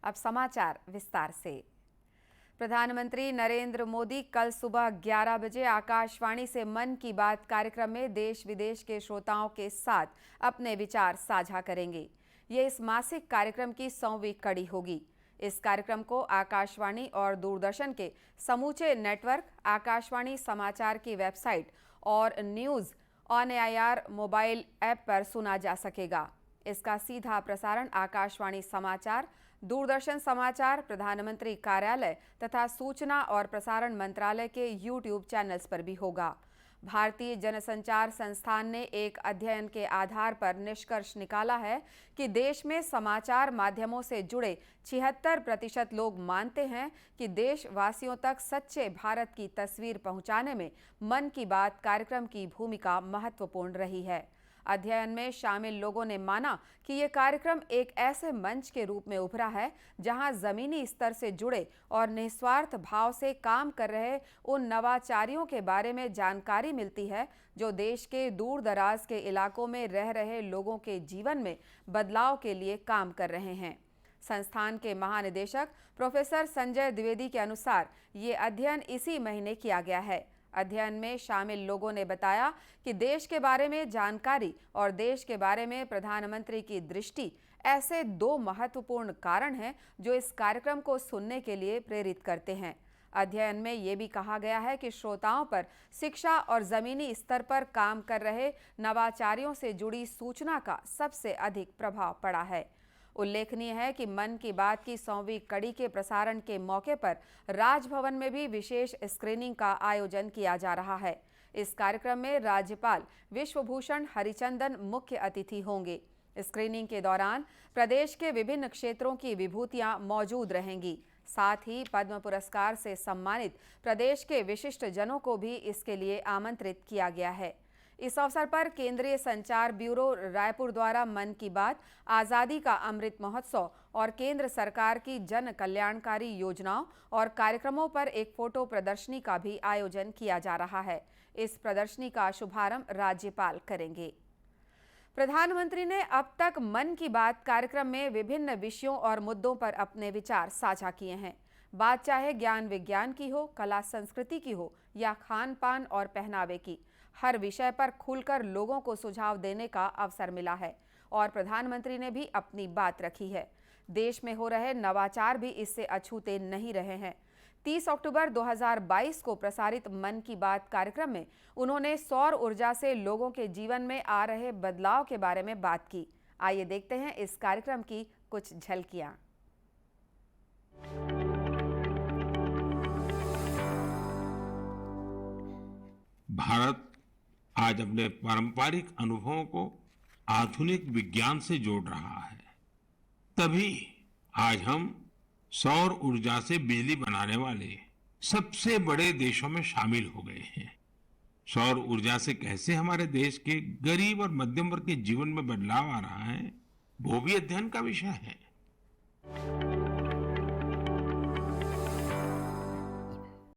अब समाचार विस्तार से। प्रधानमंत्री नरेंद्र मोदी कल सुबह 11 बजे आकाशवाणी से मन की बात कार्यक्रम में देश विदेश के श्रोताओं के साथ अपने विचार साझा करेंगे। ये इस मासिक कार्यक्रम की 100वीं कड़ी होगी। इस कार्यक्रम को आकाशवाणी और दूरदर्शन के समूचे नेटवर्क, आकाशवाणी समाचार की वेबसाइट और news on AIR mobile app पर सुना जा सकेगा। इसका सीधा प्रसारण आकाशवाणी समाचार, दूरदर्शन समाचार, प्रधानमंत्री कार्यालय तथा सूचना और प्रसारण मंत्रालय के यूट्यूब चैनल्स पर भी होगा। भारतीय जनसंचार संस्थान ने एक अध्ययन के आधार पर निष्कर्ष निकाला है कि देश में समाचार माध्यमों से जुड़े 76% लोग मानते हैं कि देशवासियों तक सच्चे भारत की तस्वीर पहुंचाने में मन की बात कार्यक्रम की भूमिका महत्वपूर्ण रही है। अध्ययन में शामिल लोगों ने माना कि ये कार्यक्रम एक ऐसे मंच के रूप में उभरा है जहां जमीनी स्तर से जुड़े और निस्वार्थ भाव से काम कर रहे उन नवाचारियों के बारे में जानकारी मिलती है जो देश के दूर दराज के इलाकों में रह रहे लोगों के जीवन में बदलाव के लिए काम कर रहे हैं। संस्थान के महानिदेशक प्रोफेसर संजय द्विवेदी के अनुसार ये अध्ययन इसी महीने किया गया है। अध्ययन में शामिल लोगों ने बताया कि देश के बारे में जानकारी और देश के बारे में प्रधानमंत्री की दृष्टि ऐसे दो महत्वपूर्ण कारण हैं जो इस कार्यक्रम को सुनने के लिए प्रेरित करते हैं। अध्ययन में ये भी कहा गया है कि श्रोताओं पर शिक्षा और जमीनी स्तर पर काम कर रहे नवाचारियों से जुड़ी सूचना का सबसे अधिक प्रभाव पड़ा है। उल्लेखनीय है कि मन की बात की 100वीं कड़ी के प्रसारण के मौके पर राजभवन में भी विशेष स्क्रीनिंग का आयोजन किया जा रहा है। इस कार्यक्रम में राज्यपाल विश्वभूषण हरिचंदन मुख्य अतिथि होंगे। स्क्रीनिंग के दौरान प्रदेश के विभिन्न क्षेत्रों की विभूतियां मौजूद रहेंगी। साथ ही पद्म पुरस्कार से सम्मानित प्रदेश के विशिष्ट जनों को भी इसके लिए आमंत्रित किया गया है। इस अवसर पर केंद्रीय संचार ब्यूरो रायपुर द्वारा मन की बात, आज़ादी का अमृत महोत्सव और केंद्र सरकार की जन कल्याणकारी योजनाओं और कार्यक्रमों पर एक फोटो प्रदर्शनी का भी आयोजन किया जा रहा है। इस प्रदर्शनी का शुभारंभ राज्यपाल करेंगे। प्रधानमंत्री ने अब तक मन की बात कार्यक्रम में विभिन्न विषयों और मुद्दों पर अपने विचार साझा किए हैं। बात चाहे ज्ञान विज्ञान की हो, कला संस्कृति की हो या खान पान और पहनावे की, हर विषय पर खुलकर लोगों को सुझाव देने का अवसर मिला है और प्रधानमंत्री ने भी अपनी बात रखी है। देश में हो रहे नवाचार भी इससे अछूते नहीं रहे हैं। 30 अक्टूबर 2022 को प्रसारित मन की बात कार्यक्रम में उन्होंने सौर ऊर्जा से लोगों के जीवन में आ रहे बदलाव के बारे में बात की। आइए देखते हैं इस कार्यक्रम की कुछ झलकियां। भारत आज अपने पारंपरिक अनुभवों को आधुनिक विज्ञान से जोड़ रहा है। तभी आज हम सौर ऊर्जा से बिजली बनाने वाले सबसे बड़े देशों में शामिल हो गए हैं। सौर ऊर्जा से कैसे हमारे देश के गरीब और मध्यम वर्ग के जीवन में बदलाव आ रहा है, वो भी अध्ययन का विषय है।